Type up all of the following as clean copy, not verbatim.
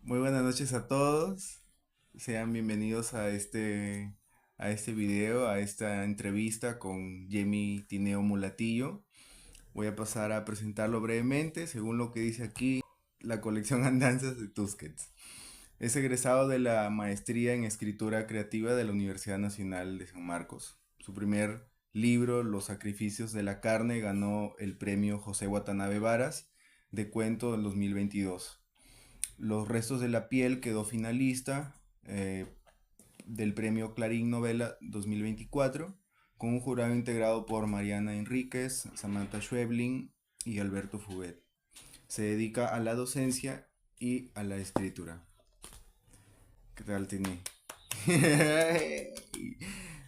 Muy buenas noches a todos. Sean bienvenidos a este video, a esta entrevista con Yemi Tineo Mulatillo. Voy a pasar a presentarlo brevemente, según lo que dice aquí, la colección Andanzas de Tusquets. Es egresado de la maestría en escritura creativa de la Universidad Nacional de San Marcos. Su primer libro, Los sacrificios de la carne, ganó el premio José Watanabe Varas de cuento del 2022. Los restos de la piel quedó finalista del premio Clarín Novela 2024 con un jurado integrado por Mariana Enríquez, Samantha Schweblin y Alberto Fubet. Se dedica a la docencia y a la escritura. ¿Qué tal, Tini?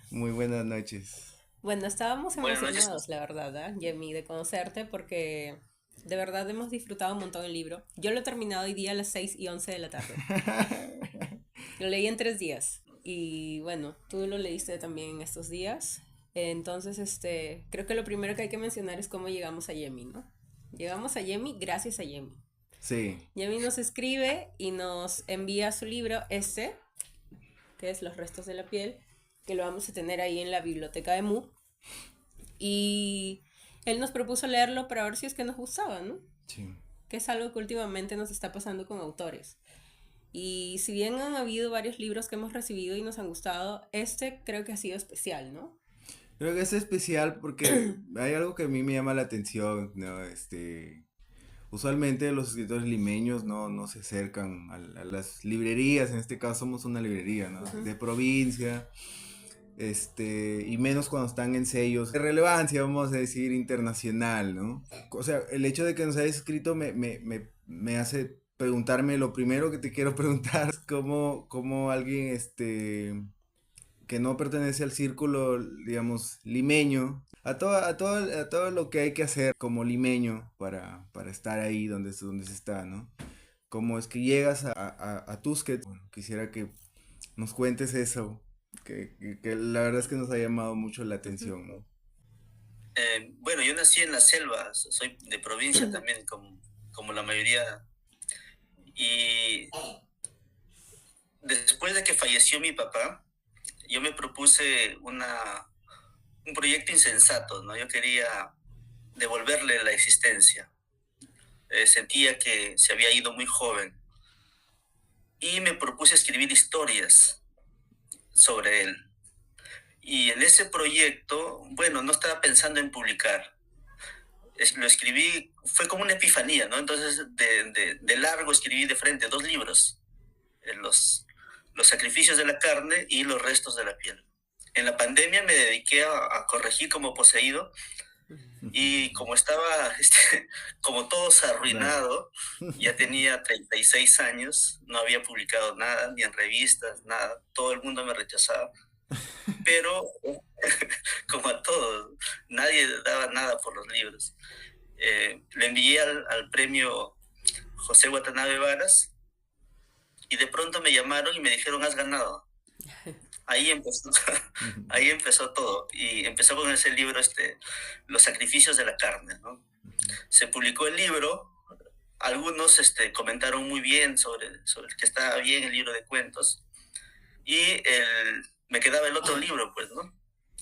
Muy buenas noches. Bueno, estábamos Buenas noches. emocionados, la verdad, Jamie, de conocerte porque de verdad hemos disfrutado un montón el libro. Yo lo he terminado hoy día a las 6:11 de la tarde. Lo leí en 3 días y bueno, tú lo leíste también en estos días. Entonces, creo que lo primero que hay que mencionar es cómo llegamos a Jamie, ¿no? Llegamos a Jamie gracias a Jamie. Sí, Jamie nos escribe y nos envía su libro, que es Los restos de la piel, que lo vamos a tener ahí en la biblioteca de Mu. Y él nos propuso leerlo para ver si es que nos gustaba, ¿no? sí. Que es algo que últimamente nos está pasando con autores. Y si bien han habido varios libros que hemos recibido y nos han gustado, este creo que ha sido especial, ¿no? Creo que es especial porque hay algo que a mí me llama la atención, ¿no? Usualmente los escritores limeños no se acercan a las librerías, en este caso somos una librería, ¿no? Ujú. De provincia, y menos cuando están en sellos de relevancia, vamos a decir, internacional, ¿no? O sea, el hecho de que nos hayas escrito me hace preguntarme, lo primero que te quiero preguntar es cómo alguien, que no pertenece al círculo, digamos, limeño, a todo lo que hay que hacer como limeño para estar ahí donde se está, ¿no? Cómo es que llegas a Tusquets. Bueno, quisiera que nos cuentes eso, que la verdad es que nos ha llamado mucho la Ujú. atención, ¿no? Bueno, yo nací en la selva, soy de provincia también, como la mayoría. Y después de que falleció mi papá, yo me propuse un proyecto insensato, ¿no? Yo quería devolverle la existencia. Sentía que se había ido muy joven y me propuse escribir historias sobre él. Y en ese proyecto, bueno, no estaba pensando en publicar. Lo escribí, fue como una epifanía, ¿no? Entonces, de largo escribí de frente 2 libros, los sacrificios de la carne y los restos de la piel. En la pandemia me dediqué a corregir como poseído y como estaba, como todos Claro. arruinado, ya tenía 36 años, no había publicado nada, ni en revistas, nada, todo el mundo me rechazaba, pero como a todos, nadie daba nada por los libros. Le envié al premio José Watanabe Varas y de pronto me llamaron y me dijeron, has ganado. Ahí empezó, ahí empezó todo y empezó con ese libro, Los sacrificios de la carne, ¿no? Se publicó el libro, algunos comentaron muy bien sobre que estaba bien el libro de cuentos y me quedaba el otro libro, pues, ¿no?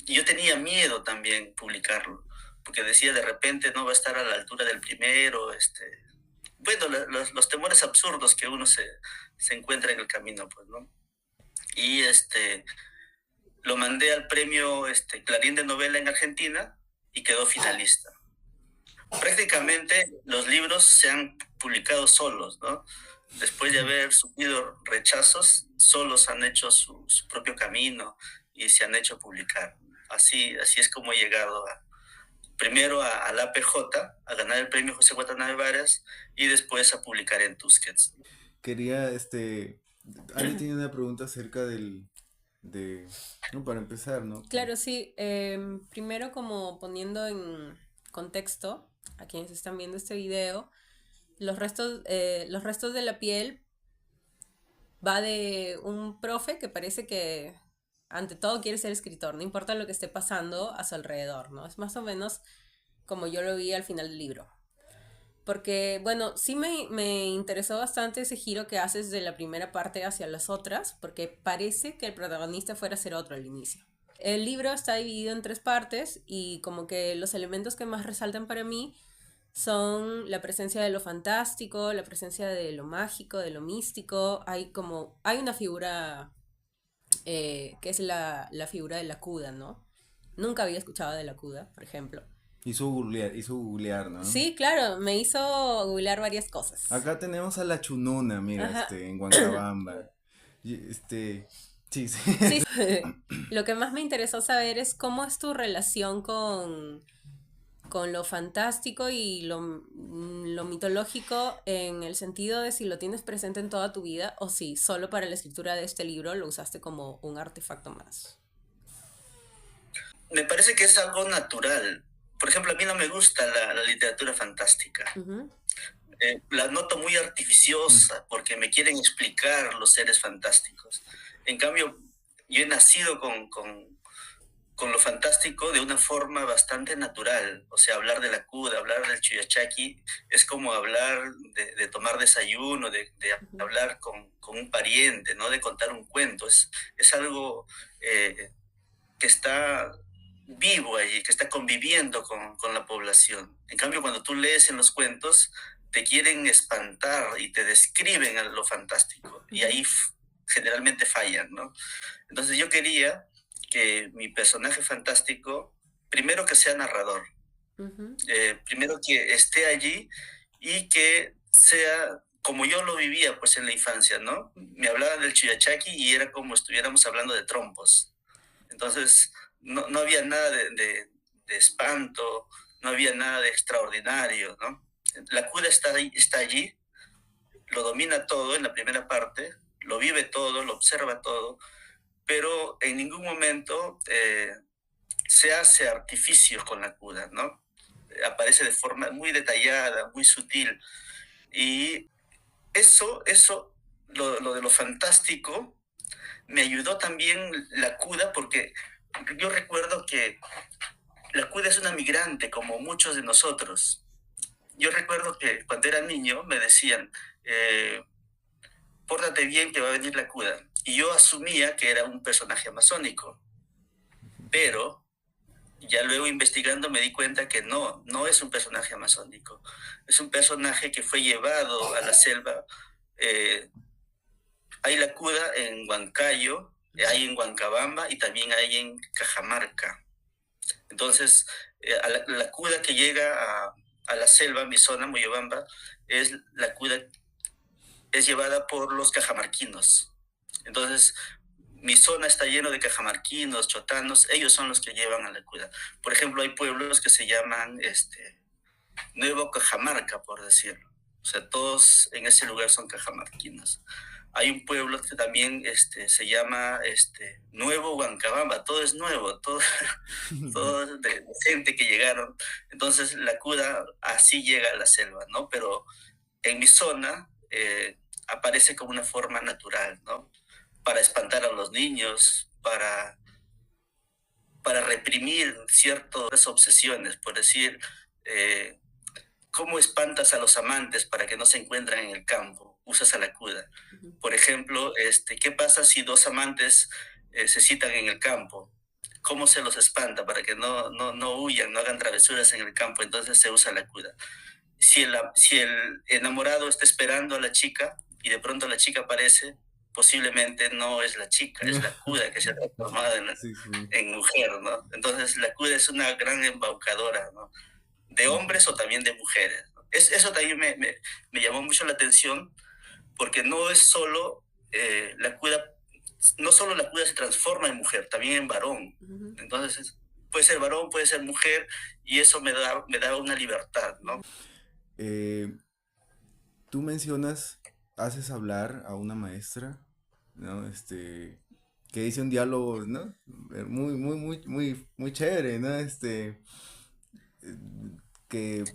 Y yo tenía miedo también publicarlo, porque decía de repente no va a estar a la altura del primero, bueno, los temores absurdos que uno se encuentra en el camino, pues, ¿no? Y lo mandé al premio Clarín de Novela en Argentina y quedó finalista. Prácticamente los libros se han publicado solos, ¿no? Después de haber sufrido rechazos, solos han hecho su propio camino y se han hecho publicar. Así es como he llegado primero a la APJ, a ganar el premio José Watanabe Varas y después a publicar en Tusquets. Quería, Ali tiene una pregunta acerca no, para empezar, ¿no? Claro, sí. Primero, como poniendo en contexto a quienes están viendo este video, los restos de la piel va de un profe que parece que ante todo quiere ser escritor, no importa lo que esté pasando a su alrededor, ¿no? Es más o menos como yo lo vi al final del libro. Porque, bueno, sí me interesó bastante ese giro que haces de la primera parte hacia las otras, porque parece que el protagonista fuera a ser otro al inicio. El libro está dividido en tres partes y como que los elementos que más resaltan para mí son la presencia de lo fantástico, la presencia de lo mágico, de lo místico. Hay una figura que es la figura de la Cuda, ¿no? Nunca había escuchado de la Cuda, por ejemplo. Hizo googlear, ¿no? Sí, claro, me hizo googlear varias cosas. Acá tenemos a la Chununa, mira, Ajá. en Huancabamba. Sí, sí. Sí, lo que más me interesó saber es cómo es tu relación con lo fantástico y lo mitológico en el sentido de si lo tienes presente en toda tu vida o si solo para la escritura de este libro lo usaste como un artefacto más. Me parece que es algo natural. Por ejemplo, a mí no me gusta la literatura fantástica. Ujú, La noto muy Mm. artificiosa porque me quieren explicar los seres fantásticos. En cambio, yo he nacido con lo fantástico de una forma bastante natural. O sea, hablar de la Cuda, hablar del Chuyachaki, es como hablar de tomar desayuno, de ujú, hablar con un pariente, ¿no? De contar un cuento. Es algo eh, que está vivo allí, que está conviviendo con la población. En cambio, cuando tú lees en los cuentos, te quieren espantar y te describen a lo fantástico. Y ujú, ahí generalmente fallan, ¿no? Entonces yo quería que mi personaje fantástico, primero que sea narrador, ujú, primero que esté allí y que sea como yo lo vivía pues en la infancia, ¿no? Me hablaban del Chuyachaki y era como estuviéramos hablando de trompos. Entonces no había nada de espanto, no había nada de extraordinario, ¿no? La cura está allí, lo domina todo en la primera parte, lo vive todo, lo observa todo, pero en ningún momento se hace artificios con la cura, ¿no? Aparece de forma muy detallada, muy sutil. Y lo de lo fantástico, me ayudó también la CUDA porque yo recuerdo que la CUDA es una migrante como muchos de nosotros. Yo recuerdo que cuando era niño me decían, eh, pórtate bien que va a venir la CUDA. Y yo asumía que era un personaje amazónico, pero ya luego investigando me di cuenta que no es un personaje amazónico. Es un personaje que fue llevado a la selva. Eh, Hay la CUDA en Huancayo, hay en Huancabamba y también hay en Cajamarca. Entonces, la CUDA que llega a la selva, mi zona, Moyobamba, la CUDA es llevada por los cajamarquinos. Entonces, mi zona está lleno de cajamarquinos, chotanos, ellos son los que llevan a la CUDA. Por ejemplo, hay pueblos que se llaman Nuevo Cajamarca, por decirlo. O sea, todos en ese lugar son cajamarquinos. Hay un pueblo que también se llama Nuevo Huancabamba, todo es nuevo, todo de gente que llegaron. Entonces la CUDA así llega a la selva, ¿no? Pero en mi zona aparece como una forma natural, ¿no? Para espantar a los niños, para reprimir ciertas obsesiones, por decir, eh, ¿cómo espantas a los amantes para que no se encuentran en el campo? Usas a la CUDA. ujú. Por ejemplo, ¿qué pasa si dos amantes se citan en el campo? ¿Cómo se los espanta para que no huyan, no hagan travesuras en el campo? Entonces se usa la CUDA. Si el enamorado está esperando a la chica y de pronto la chica aparece, posiblemente no es la chica, es la CUDA que se ha transformado Sí, sí. en mujer, ¿no? Entonces la CUDA es una gran embaucadora, ¿no? De Ujú. hombres o también de mujeres. Eso también me llamó mucho la atención porque no es solo la CUDA, no solo la CUDA se transforma en mujer, también en varón. Ujú. Entonces, puede ser varón, puede ser mujer, y eso me da una libertad, ¿no? Eh, Tú mencionas, haces hablar a una maestra, ¿no? Que dice un diálogo, ¿no? Muy, muy, muy, muy, muy chévere, ¿no? Eh, que,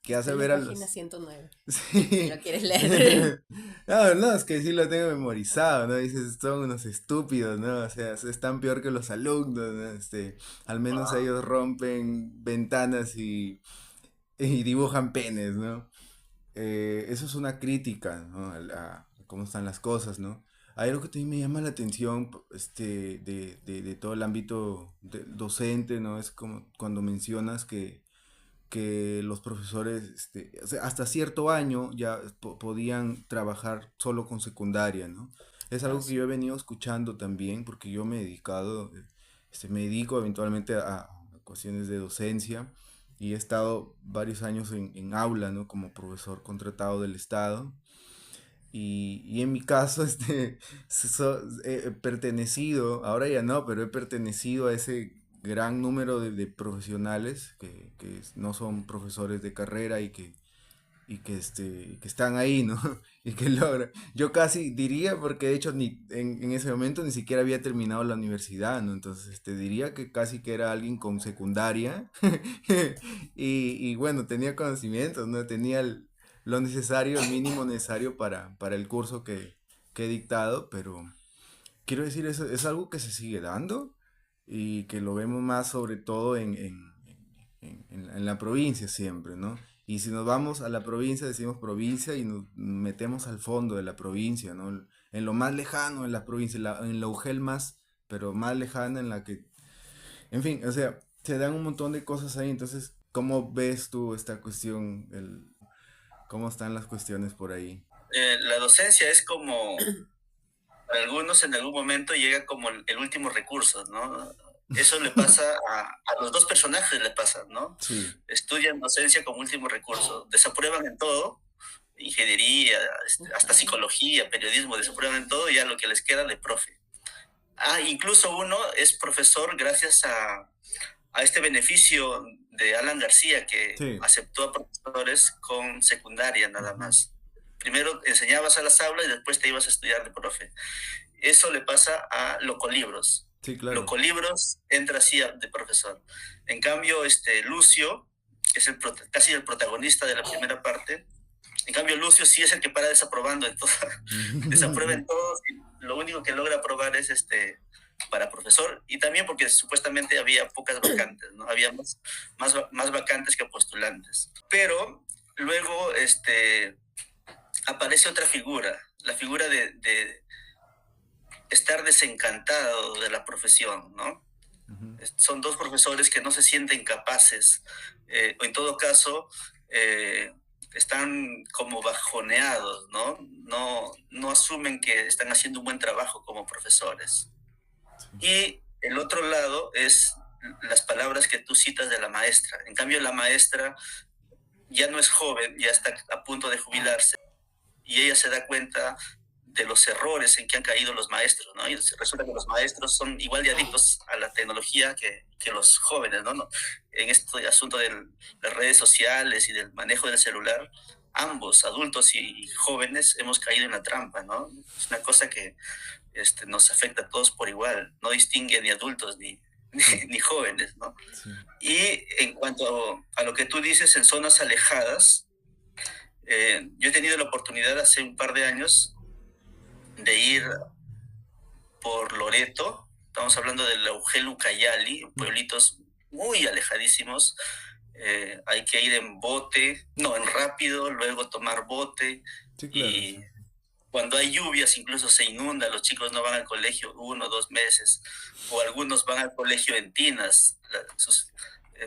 que hace En la ver a página los... 109, si Sí. lo quieres leer. No, no, es que sí lo tengo memorizado, ¿no? Dices, son unos estúpidos, ¿no? O sea, están peor que los alumnos, ¿no? Al menos ellos rompen ventanas y dibujan penes, ¿no? eso es una crítica, ¿no? A cómo están las cosas, ¿no? Hay algo que también me llama la atención, de todo el ámbito docente, ¿no? Es como cuando mencionas que los profesores, o sea, hasta cierto año ya podían trabajar solo con secundaria, ¿no? Es Ah, algo que yo he sí. venido escuchando también, porque yo me he dedicado, me dedico eventualmente a cuestiones de docencia y he estado varios años en aula, ¿no? Como profesor contratado del Estado. Y en mi caso, he pertenecido, ahora ya no, pero he pertenecido a ese gran número de profesionales que no son profesores de carrera que están ahí, ¿no? Y que logran. Yo casi diría, porque de hecho en ese momento ni siquiera había terminado la universidad, ¿no? Entonces, diría que casi que era alguien con secundaria. Y bueno, tenía conocimientos, ¿no? Tenía lo necesario, el mínimo necesario para el curso que he dictado, pero quiero decir, eso es algo que se sigue dando y que lo vemos más sobre todo en la provincia siempre, ¿no? Y si nos vamos a la provincia, decimos provincia y nos metemos al fondo de la provincia, ¿no? En lo más lejano de la provincia, en la UGEL más, pero más lejana en la que, en fin, o sea, se dan un montón de cosas ahí, entonces, ¿cómo ves tú esta cuestión, cómo están las cuestiones por ahí? La docencia es como, para algunos en algún momento llega como el último recurso, ¿no? Eso le pasa a los dos personajes, le pasa, ¿no? Sí. Estudian docencia como último recurso, desaprueban en todo, ingeniería, hasta Ajá. psicología, periodismo, desaprueban en todo y ya lo que les queda de profe. Incluso uno es profesor gracias a este beneficio de Alan García, que Sí. aceptó a profesores con secundaria nada Ujú. más. Primero enseñabas a las aulas y después te ibas a estudiar de profe. Eso le pasa a Locolibros. Sí, claro. Locolibros entra así de profesor. En cambio, Lucio, que es casi el protagonista de la primera parte, en cambio Lucio sí es el que para desaprobando en todo, desaprueba en todo, lo único que logra aprobar es para profesor, y también porque supuestamente había pocas vacantes, ¿no? Había más vacantes que postulantes. Pero luego aparece otra figura, la figura de estar desencantado de la profesión, ¿no? Ujú. Son dos profesores que no se sienten capaces, o en todo caso, están como bajoneados, ¿no? No asumen que están haciendo un buen trabajo como profesores. Sí. Y el otro lado es las palabras que tú citas de la maestra. En cambio, la maestra ya no es joven, ya está a punto de jubilarse, y ella se da cuenta de los errores en que han caído los maestros, ¿no? Y resulta que los maestros son igual de adictos a la tecnología que los jóvenes, ¿no? En este asunto de las redes sociales y del manejo del celular, ambos, adultos y jóvenes, hemos caído en la trampa, ¿no? Es una cosa que nos afecta a todos por igual, no distingue ni adultos Sí. ni jóvenes, ¿no? Sí. Y en cuanto a lo que tú dices, en zonas alejadas, yo he tenido la oportunidad hace un par de años de ir por Loreto, estamos hablando de Laugel Ucayali, pueblitos muy alejadísimos. Hay que ir en bote, no, en rápido, luego tomar bote, Sí, claro. Sí. y cuando hay lluvias incluso se inunda, los chicos no van al colegio 1 o 2 meses, o algunos van al colegio en tinas,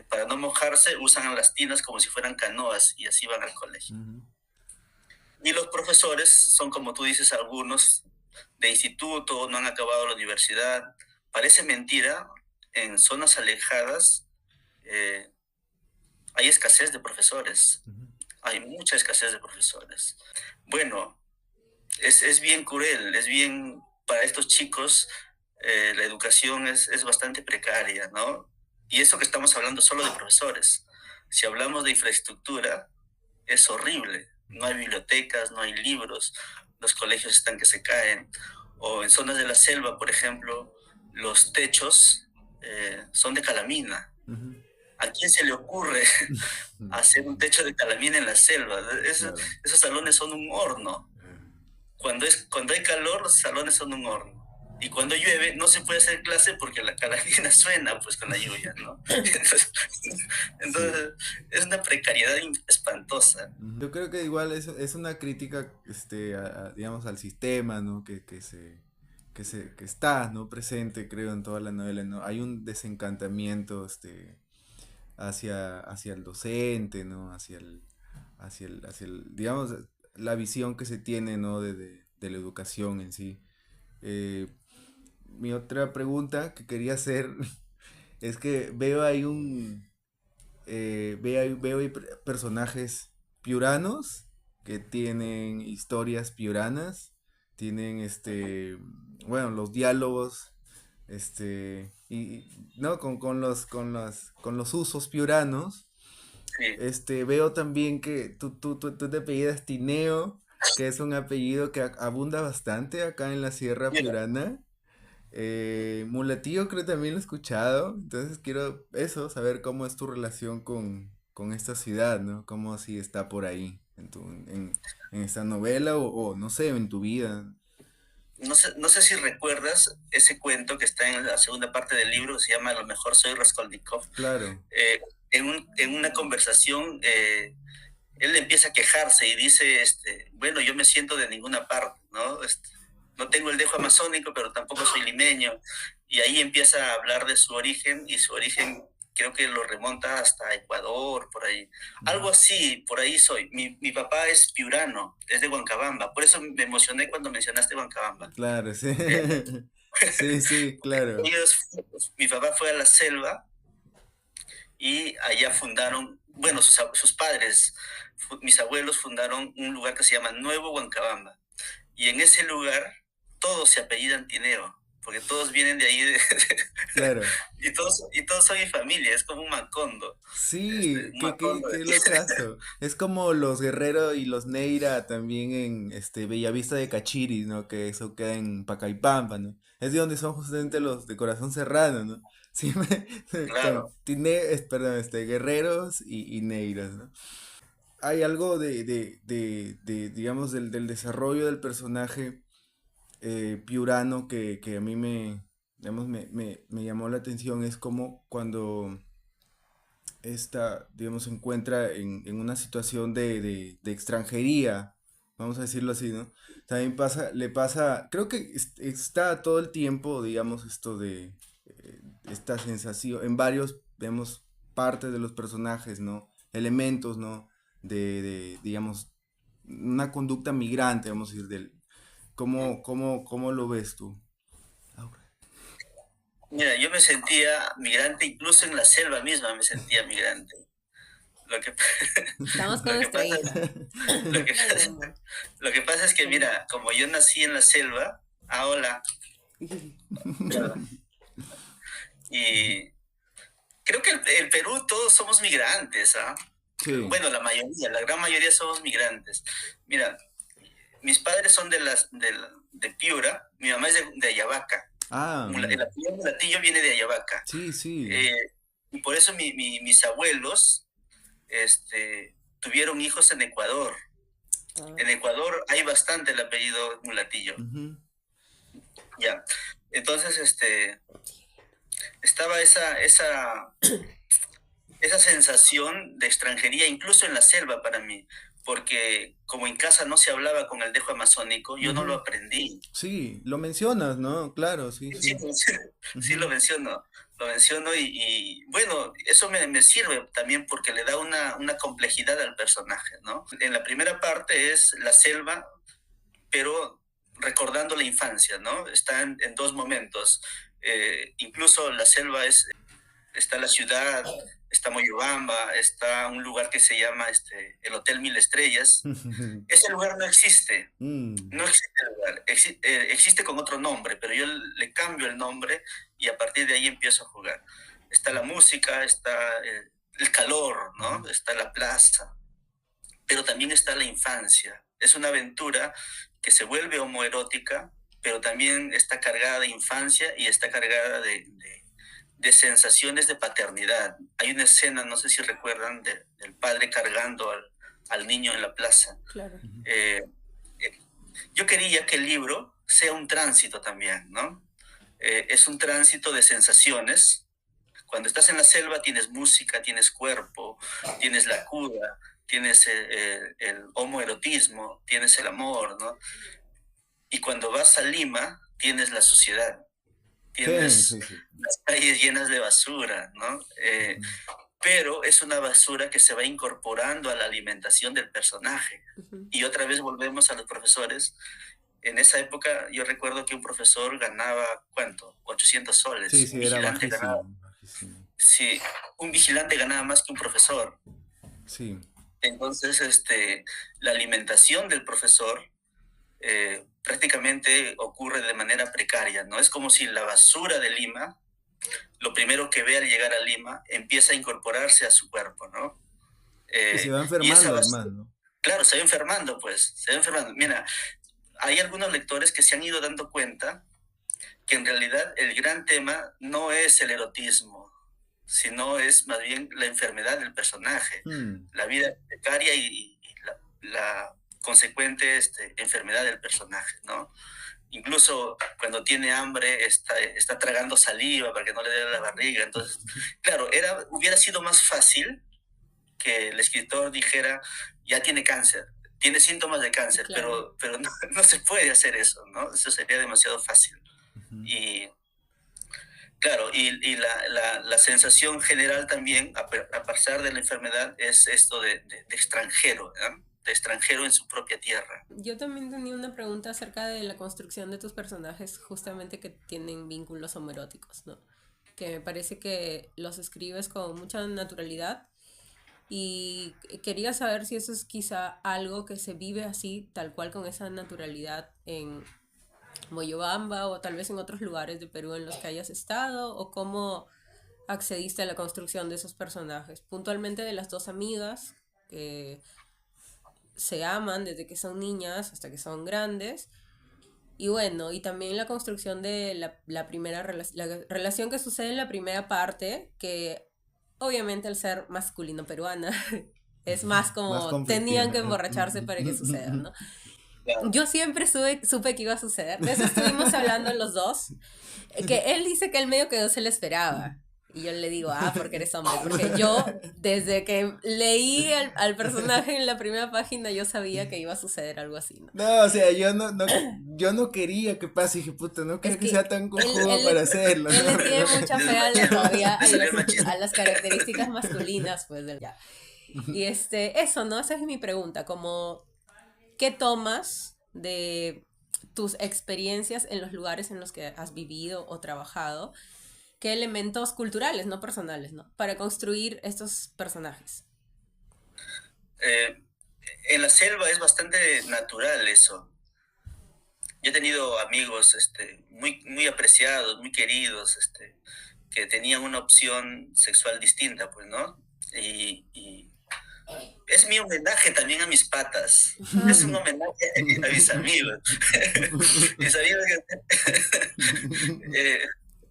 para no mojarse usan las tinas como si fueran canoas y así van al colegio. Ujú. Y los profesores son, como tú dices, algunos de instituto, no han acabado la universidad. Parece mentira, en zonas alejadas eh, hay escasez de profesores, Ujú. hay mucha escasez de profesores. Bueno, es bien cruel, es bien, para estos chicos la educación es bastante precaria, ¿no? Y eso que estamos hablando solo de profesores. Si hablamos de infraestructura, es horrible. No hay bibliotecas, no hay libros, los colegios están que se caen. O en zonas de la selva, por ejemplo, los techos son de calamina. Ujú. ¿A quién se le ocurre hacer un techo de calamina en la selva? Claro. Esos salones son un horno. Cuando hay calor, los salones son un horno. Y cuando llueve no se puede hacer clase porque la carabina suena pues con la lluvia, ¿no? Entonces es una precariedad espantosa. Yo creo que igual es una crítica, digamos, al sistema, ¿no? Que está, ¿no? Presente, creo, en toda la novela, ¿no? Hay un desencantamiento, hacia el docente, ¿no? Digamos, la visión que se tiene, ¿no? De la educación en sí. Eh, Mi otra pregunta que quería hacer es que veo ahí personajes piuranos que tienen historias piuranas, tienen bueno, los diálogos, no, con los usos piuranos. Sí, Veo también que tú te apellidas Tineo, que es un apellido que abunda bastante acá en la Sierra mira, Piurana. Mulatillo creo también lo he escuchado, entonces quiero eso, saber cómo es tu relación con esta ciudad, ¿no? Cómo si está por ahí en esta novela o no sé, en tu vida. no sé si recuerdas ese cuento que está en la segunda parte del libro, que se llama A lo mejor soy Raskolnikov. Claro, En una conversación, él empieza a quejarse y dice, bueno, yo me siento de ninguna parte, ¿no? No tengo el dejo amazónico, pero tampoco soy limeño. Y ahí empieza a hablar de su origen, y su origen creo que lo remonta hasta Ecuador, por ahí. Algo así, por ahí soy. Mi papá es piurano, es de Huancabamba. Por eso me emocioné cuando mencionaste Huancabamba. claro, sí. Eh, Sí, sí, claro. ellos, mi papá fue a la selva y allá fundaron, bueno, sus padres, mis abuelos fundaron un lugar que se llama Nuevo Huancabamba. Y en ese lugar todos se apellidan Tineo, porque todos vienen de ahí, Claro. y todos son mi familia, es como un Macondo. Sí, Un Macondo qué de... locazo. Es como los Guerrero y los Neira también en Bellavista de Cachiris, ¿no? Que eso queda en Pacaipampa, ¿no? Es de donde son justamente los de Corazón Serrano, ¿no? Sí, con Claro. perdón, Guerreros y Neiras, ¿no? Hay algo digamos, del desarrollo del personaje piurano que a mí digamos, me llamó la atención. Es como cuando digamos, se encuentra en una situación de extranjería, vamos a decirlo así, ¿no? También le pasa, creo que está todo el tiempo, digamos, esta sensación, en varios, vemos partes de los personajes, ¿no? Elementos, ¿no? Digamos, una conducta migrante, vamos a decir, ¿cómo lo ves tú? Aura. Mira, yo me sentía migrante, incluso en la selva misma me sentía migrante. Lo que, Estamos con lo que nuestra pasa, hija. lo que, Ay, amor. lo que pasa es que, mira, como yo nací en la selva, hola, y creo que el Perú todos somos migrantes, ¿ah? Sí. Bueno, la mayoría, la gran mayoría somos migrantes. Mira, mis padres son de Piura, mi mamá es de Ayabaca. Ah, El mira. apellido Mulatillo viene de Ayabaca. Sí, sí. Eh, y por eso mis abuelos tuvieron hijos en Ecuador. Ah, En Ecuador hay bastante el apellido Mulatillo. Ujú. Ya. Entonces, estaba esa sensación de extranjería, incluso en la selva para mí, porque como en casa no se hablaba con el dejo amazónico, yo no lo Ujú. aprendí. Sí, lo mencionas, ¿no? Claro, sí, Sí, sí. sí Ujú. lo menciono y bueno, eso me sirve también porque le da una complejidad al personaje, ¿no? En la primera parte es la selva, pero recordando la infancia, ¿no? Está en dos momentos. Incluso la selva está la ciudad, está Moyobamba, está un lugar que se llama el Hotel Mil Estrellas. Ese lugar no existe, Mm, no existe el lugar, existe con otro nombre, pero yo le cambio el nombre y a partir de ahí empiezo a jugar. Está la música, está el calor, ujú. ¿no? Está la plaza, pero también está la infancia. Es una aventura que se vuelve homoerótica, pero también está cargada de infancia y está cargada de sensaciones de paternidad. Hay una escena, no sé si recuerdan, del padre cargando al niño en la plaza. claro. Eh, yo quería que el libro sea un tránsito también, ¿no? es un tránsito de sensaciones. Cuando estás en la selva tienes música, tienes cuerpo, tienes la cura, tienes el homoerotismo, tienes el amor, ¿no? Y cuando vas a Lima, tienes la sociedad, Sí, tienes sí, sí. las calles llenas de basura, ¿no? Pero es una basura que se va incorporando a la alimentación del personaje. Y otra vez volvemos a los profesores. En esa época yo recuerdo que un profesor ganaba, ¿cuánto? 800 Sí, soles. Un sí, era vigilante ganaba, bajísimo, bajísimo. sí, un vigilante ganaba más que un profesor. Sí. Entonces, la alimentación del profesor prácticamente ocurre de manera precaria, ¿no? Es como si la basura de Lima, lo primero que ve al llegar a Lima, empieza a incorporarse a su cuerpo, ¿no? Y se va Y esa enfermando además, basura, ¿no? claro, se va enfermando, pues, se va enfermando. Mira, hay algunos lectores que se han ido dando cuenta que en realidad el gran tema no es el erotismo, sino es más bien la enfermedad del personaje, Hmm. la vida precaria y la consecuente enfermedad del personaje, ¿no? Incluso cuando tiene hambre está tragando saliva para que no le dé la barriga. Entonces, claro, hubiera sido más fácil que el escritor dijera, ya tiene cáncer, tiene síntomas de cáncer, Claro. pero no, no se puede hacer eso, ¿no? Eso sería demasiado fácil. Ujú. Y claro, y la sensación general también, a pesar de la enfermedad, es esto de extranjero, ¿no? De extranjero en su propia tierra. Yo también tenía una pregunta acerca de la construcción de tus personajes, justamente que tienen vínculos homoeróticos, ¿no? Que me parece que los escribes con mucha naturalidad y quería saber si eso es quizá algo que se vive así, tal cual con esa naturalidad en Moyobamba o tal vez en otros lugares de Perú en los que hayas estado, o cómo accediste a la construcción de esos personajes, puntualmente de las dos amigas que se aman desde que son niñas hasta que son grandes. Y bueno, y también la construcción de la primera la relación que sucede en la primera parte, que obviamente al ser masculino peruana, es más Más como tenían conflictiva. que emborracharse para que suceda, ¿no? Claro. Yo siempre supe que iba a suceder. De eso estuvimos hablando los dos. Que él dice que él medio que no se le esperaba. Y yo le digo, porque eres hombre. Porque yo, desde que leí al personaje en la primera página, yo sabía que iba a suceder algo así, ¿no? No, o sea, yo no quería que pase, dije, puta, no Es creo que sea que tan él, cojudo él, para le, hacerlo, él le tiene mucha fe todavía Le salió el a machismo. las características masculinas, pues, ya. Y eso, ¿no? Esa es mi pregunta, como, ¿qué tomas de tus experiencias en los lugares en los que has vivido o trabajado? ¿Qué elementos culturales, no personales, ¿no? Para construir estos personajes. Eh, en la selva es bastante natural eso. Yo he tenido amigos muy apreciados, muy queridos, que tenían una opción sexual distinta, pues, ¿no? Y es mi homenaje también a mis patas. Es un homenaje a mis amigos. Mis amigos eh,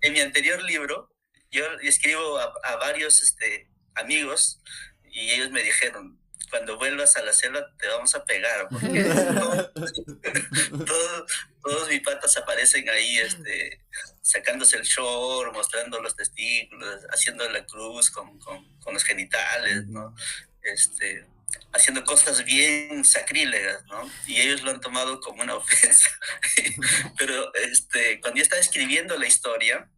en mi anterior libro, yo escribo a varios amigos y ellos me dijeron, cuando vuelvas a la selva te vamos a pegar, porque todos mis patas aparecen ahí sacándose el short, mostrando los testículos, haciendo la cruz con los genitales, ¿no? Haciendo cosas bien sacrílegas, ¿no? Y ellos lo han tomado como una ofensa. Pero cuando yo estaba escribiendo la historia,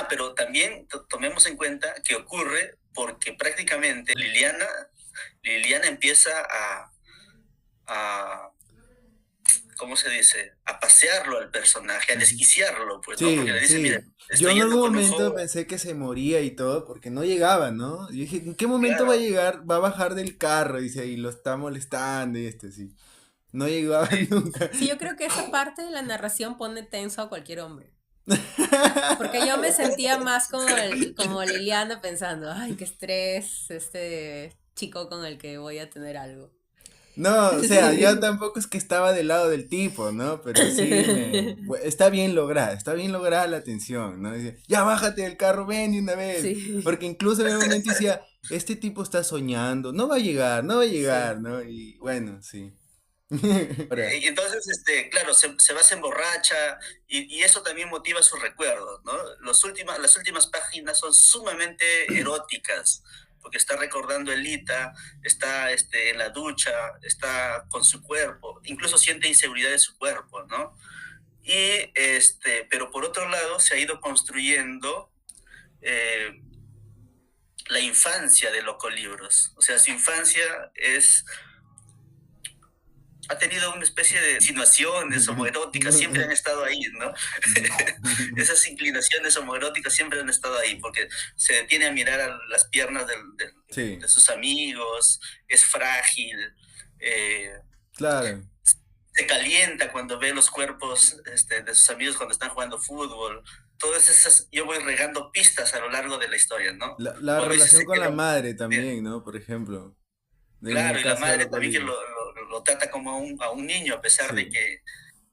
pero también tomemos en cuenta que ocurre porque prácticamente Liliana empieza a ¿cómo se dice? A pasearlo al personaje, a desquiciarlo, pues, ¿no? Porque Sí, le dice, mira, sí. Yo estoy en yendo algún con un momento joven. pensé que se moría y todo porque no llegaba, ¿no? Yo dije, ¿en qué momento va a Claro, llegar? Va a bajar del carro, dice, y lo está molestando y sí. No llegaba sí. nunca. Sí, yo creo que esa parte de la narración pone tenso a cualquier hombre. Porque yo me sentía más como Liliana pensando, ay, qué estrés, este chico con el que voy a tener algo. No, o sea, yo tampoco es que estaba del lado del tipo, ¿no? Pero sí está bien lograda la tensión, ¿no? Dice, ya bájate del carro, ven de una vez. Sí, Porque incluso en un momento decía, este tipo está soñando, no va a llegar, no va a sí. llegar, ¿no? Y bueno, sí. Ahora, Entonces, claro, se emborracha y eso también motiva sus recuerdos, ¿no? Las últimas páginas son sumamente eróticas, porque está recordando a Elita, está en la ducha, está con su cuerpo, incluso siente inseguridad de su cuerpo, ¿no? Pero por otro lado se ha ido construyendo eh, la infancia de Locolibros. O sea, su infancia ha tenido una especie de insinuaciones homoeróticas, siempre han estado ahí, ¿no? Esas inclinaciones homoeróticas siempre han estado ahí, porque se detiene a mirar a las piernas sí, de sus amigos, es frágil, eh, claro. se calienta cuando ve los cuerpos de sus amigos cuando están jugando fútbol. Todas esas, yo voy regando pistas a lo largo de la historia, ¿no? La O a veces relación se con la queda... madre también, ¿no? Por ejemplo, en el Claro, y la caso de madre los también que colibríes. lo trata como a un niño, a pesar Sí.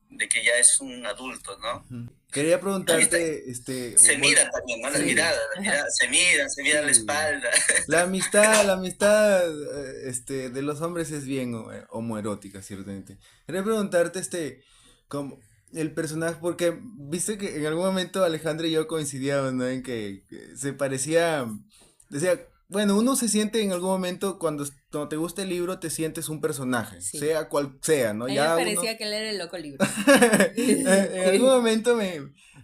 de que ya es un adulto, ¿no? Ujú. Quería Y preguntarte, se miran también, ¿no? sí, Las miradas, se miran la sí. espalda. La amistad, de los hombres es bien homoerótica, ciertamente. Quería preguntarte, como el personaje, porque viste que en algún momento Alejandro y yo coincidíamos, ¿no? En que se parecía, decía, bueno, uno se siente en algún momento cuando te gusta el libro, te sientes un personaje, Sí. sea cual sea, ¿no? A mí me Ya uno, parecía que él era el loco libros. en algún momento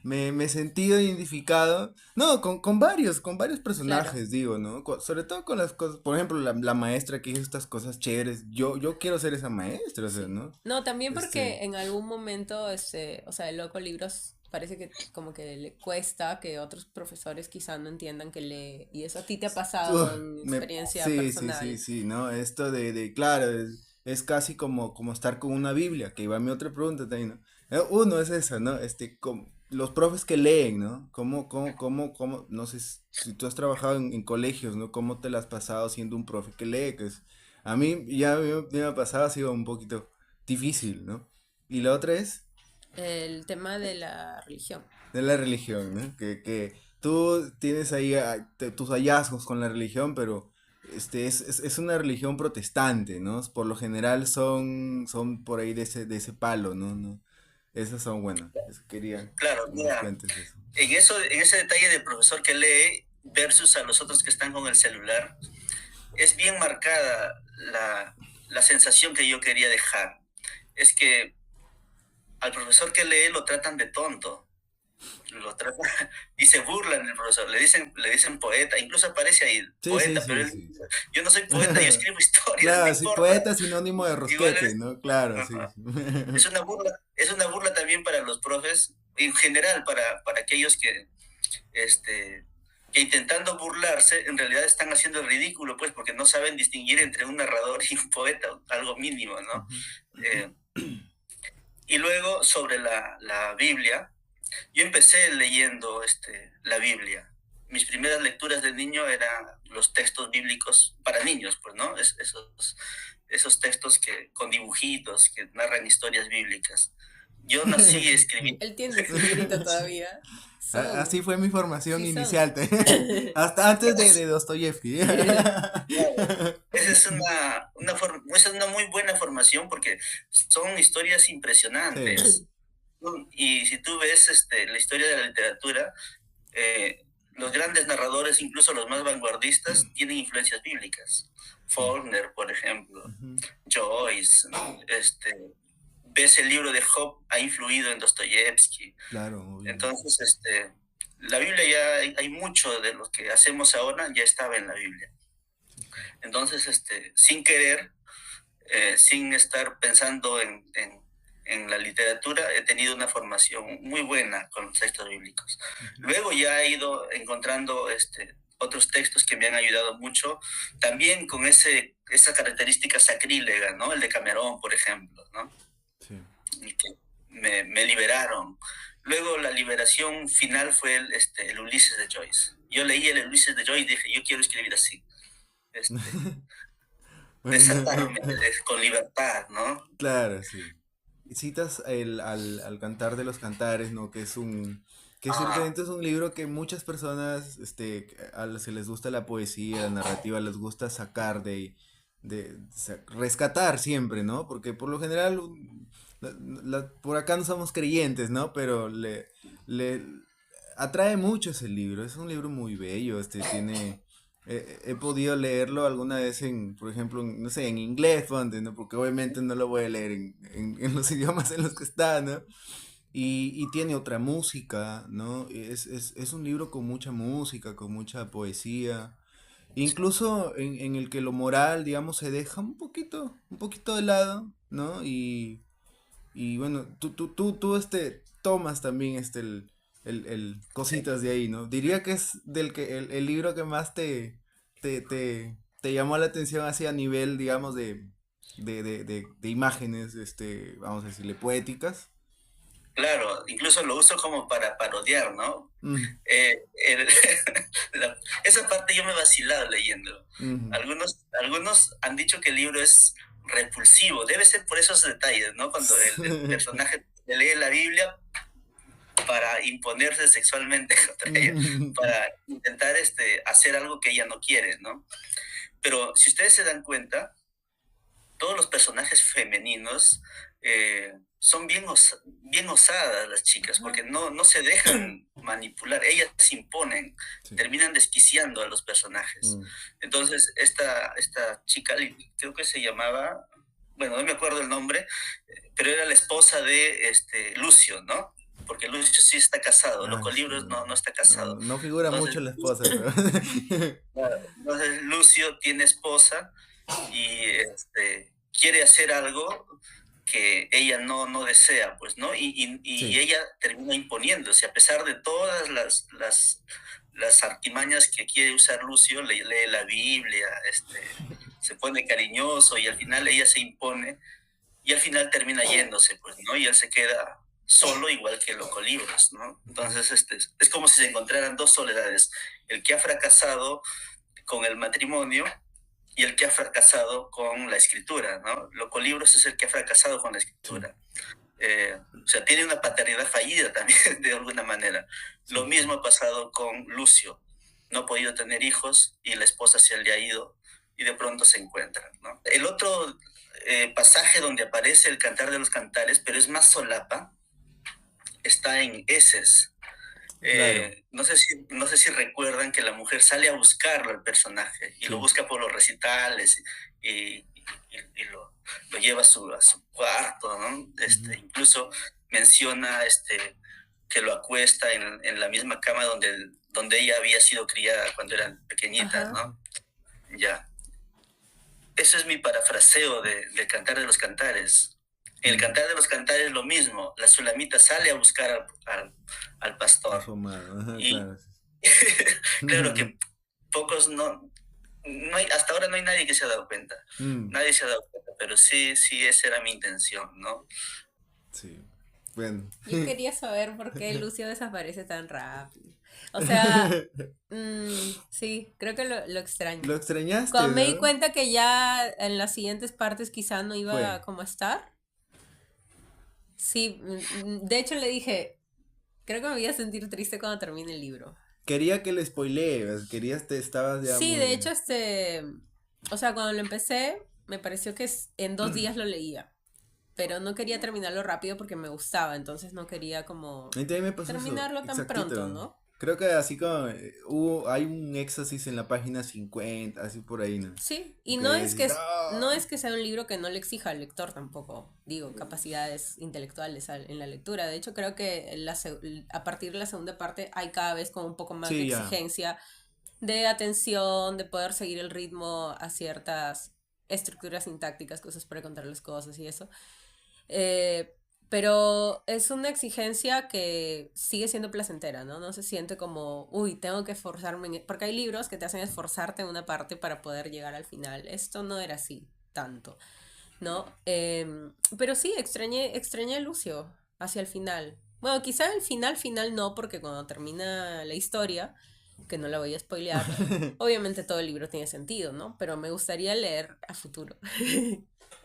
me sentí identificado, no, con varios Claro. personajes, digo, ¿no? Sobre todo con las cosas, por ejemplo, la maestra que hizo estas cosas chéveres, yo quiero ser esa maestra, o sea, Sí. ¿no? No, también Este, porque en algún momento, o sea, el loco libros parece que como que le cuesta que otros profesores quizá no entiendan que lee. Y eso a ti te ha pasado uf, en experiencia sí, sí, sí, personal. sí, ¿no? Esto claro, es casi como estar con una Biblia, que iba mi otra pregunta también, ¿no? Uno es esa, ¿no? Los profes que leen, ¿no? No sé si tú has trabajado en colegios, ¿no? ¿Cómo te la has pasado siendo un profe que lee? A mí ya me ha pasado, ha sido un poquito difícil, ¿no? Y la otra es El tema de la religión. de la religión, ¿no? Que tú tienes ahí tus hallazgos con la religión, pero es una religión protestante, ¿no? Por lo general son por ahí de ese palo, ¿no? ¿No? Esas son, bueno, quería Claro, que me mira, cuentes eso. en ese detalle del profesor que lee versus a los otros que están con el celular, es bien marcada la sensación que yo quería dejar. Es que al profesor que lee lo tratan de tonto, lo tratan y se burlan del profesor, le dicen poeta, incluso aparece ahí Sí, sí, poeta, pero sí, él, sí, sí. yo no soy poeta, yo escribo historias, no Claro, sí, importa. poeta sinónimo de Igual rosquete, ¿no? Claro, sí. ajá, es una burla también para los profes, en general para aquellos este, que intentando burlarse, en realidad están haciendo el ridículo, pues, porque no saben distinguir entre un narrador y un poeta, algo mínimo, ¿no? Ujú. Eh, y luego, sobre la Biblia, yo empecé leyendo la Biblia. Mis primeras lecturas de niño eran los textos bíblicos para niños, pues, ¿no? Esos textos con dibujitos que narran historias bíblicas. Yo nací escribiendo. Él tiene su librito todavía. Así Son, fue mi formación sí son. inicial, hasta antes de Dostoyevsky. Esa es una muy buena formación porque son historias Sí. impresionantes. Y si tú ves la historia de la literatura, los grandes narradores, incluso los más vanguardistas, tienen influencias bíblicas. Sí. Faulkner, por ejemplo, Ujú. Joyce, ves el libro de Job, ha influido en Dostoyevsky. Claro, obviamente. Entonces, la Biblia ya hay mucho de lo que hacemos ahora, ya estaba en la Biblia. Sí, claro. Entonces, sin querer, sin estar pensando en la literatura, he tenido una formación muy buena con los textos bíblicos. Ujú. Luego ya he ido encontrando otros textos que me han ayudado mucho, también con esa característica sacrílega, ¿no? El de Camerón, por ejemplo, ¿no? Sí. Y que me liberaron. Luego la liberación final fue el Ulises de Joyce. Yo leí el Ulises de Joyce y dije, yo quiero escribir así. Este, Bueno, desatarme con libertad, ¿no? claro, sí. Y citas al Cantar de los Cantares, ¿no? Que Ah, ciertamente es un libro que muchas personas, a las que les gusta la poesía, la narrativa, les gusta sacar rescatar siempre, ¿no? Porque por lo general, por acá no somos creyentes, ¿no? Pero le atrae mucho ese libro, es un libro muy bello, he podido leerlo alguna vez por ejemplo, no sé, en inglés, ponte, ¿no? Porque obviamente no lo voy a leer en los idiomas en los que está, ¿no? Y tiene otra música, ¿no? Es un libro con mucha música, con mucha poesía. Incluso en el que lo moral, digamos, se deja un poquito de lado, ¿no? Y bueno, tú tomas también el cositas de ahí, ¿no? Diría que es el libro que más te llamó la atención así a nivel, digamos, de imágenes, vamos a decirle, poéticas. Claro, incluso lo uso como para parodiar, ¿no? Mm, Eh, el- esa parte yo me he vacilado leyendo. ujú. Algunos han dicho que el libro es repulsivo, debe ser por esos detalles, ¿no? Cuando el personaje lee la Biblia para imponerse sexualmente contra ella, para intentar hacer algo que ella no quiere, ¿no? Pero si ustedes se dan cuenta, todos los personajes femeninos son bien osadas las chicas, Ajá. porque no se dejan manipular, ellas se imponen, Sí. terminan desquiciando a los personajes. Mm, Entonces, esta chica, creo que se llamaba, bueno, no me acuerdo el nombre, pero era la esposa de Lucio, ¿no? Porque Lucio sí está casado, ay, sí. Locolibros no está No, casado. no figura Entonces, mucho la esposa, pero. entonces Lucio tiene esposa y quiere hacer algo que ella no desea, pues, ¿no? Y Sí. ella termina imponiéndose, a pesar de todas las artimañas que quiere usar Lucio, lee la Biblia, se pone cariñoso y al final ella se impone y al final termina yéndose, pues, ¿no? Y él se queda solo igual que Locolibros, ¿no? Entonces, es como si se encontraran dos soledades, el que ha fracasado con el matrimonio y el que ha fracasado con la escritura, ¿no? Locolibros es el que ha fracasado con la Sí, escritura. O sea, tiene una paternidad fallida también, de alguna manera. Lo sí, sí. mismo ha pasado con Lucio. No ha podido tener hijos y la esposa se le ha ido y de pronto se encuentran, ¿no? El otro pasaje donde aparece el Cantar de los Cantares, pero es más solapa, está en Eses. Claro. No sé si recuerdan que la mujer sale a buscarlo al personaje y lo Sí. busca por los recitales y lo lleva a su cuarto, ¿no? Ujú. Incluso menciona que lo acuesta en la misma cama donde ella había sido criada cuando eran pequeñitas, Ajá. ¿no? Ya. Eso es mi parafraseo del Cantar de los Cantares. En el Mm, Cantar de los Cantares lo mismo, la Sulamita sale a buscar al a su pastor amado, ajá, y claro. Sí, claro que pocos no hay, hasta ahora no hay nadie que se ha dado cuenta. Mm, Nadie se ha dado cuenta, pero sí, esa era mi intención, ¿no? sí. Bueno. Yo quería saber por qué Lucio desaparece tan rápido. O sea, sí, creo que lo extraño. Lo extrañaste, Cuando me di ¿no? cuenta que ya en las siguientes partes quizá no iba Fue. como a estar, sí, de hecho le dije, creo que me voy a sentir triste cuando termine el libro. Quería que le spoilees, estabas ya Sí, de muy. hecho, o sea, cuando lo empecé, me pareció que en 2 días lo leía, pero no quería terminarlo rápido porque me gustaba, entonces no quería A mí como también me pasó eso, terminarlo tan pronto, exactito. ¿no? Creo que así como hay un éxtasis en la página 50 así por ahí, ¿no? Sí, y Que decís, no ¡ah! es que sea un libro que no le exija al lector tampoco, digo, capacidades intelectuales en la lectura. De hecho, creo que a partir de la segunda parte hay cada vez como un poco más de Sí, ya. exigencia de atención, de poder seguir el ritmo a ciertas estructuras sintácticas que usas para contar las cosas y eso. Eh, pero es una exigencia que sigue siendo placentera, ¿no? No se siente como, uy, tengo que esforzarme. Porque hay libros que te hacen esforzarte en una parte para poder llegar al final. Esto no era así tanto, ¿no? Pero sí, extrañé a Lucio hacia el final. Bueno, quizá el final no, porque cuando termina la historia, que no la voy a spoilear, obviamente todo el libro tiene sentido, ¿no? Pero me gustaría leer a futuro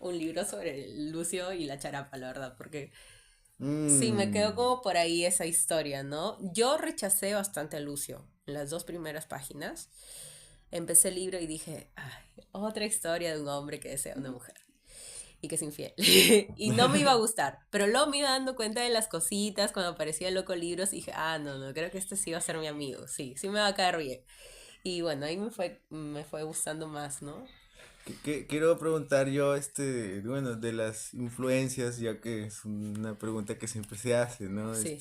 un libro sobre Lucio y la charapa, la verdad, porque sí, me quedó Mm, como por ahí esa historia, ¿no? Yo rechacé bastante a Lucio en las 2 primeras páginas. Empecé el libro y dije, "Ay, otra historia de un hombre que desea una mujer y que es infiel". Y no me iba a gustar, pero luego me iba dando cuenta de las cositas cuando aparecía el Loco Libros y dije, ah, no, no, creo que este sí va a ser mi amigo, sí, sí me va a caer bien. Y bueno, ahí me fue gustando más, ¿no? Quiero preguntar yo, bueno, de las influencias, ya que es una pregunta que siempre se hace, ¿no? Sí.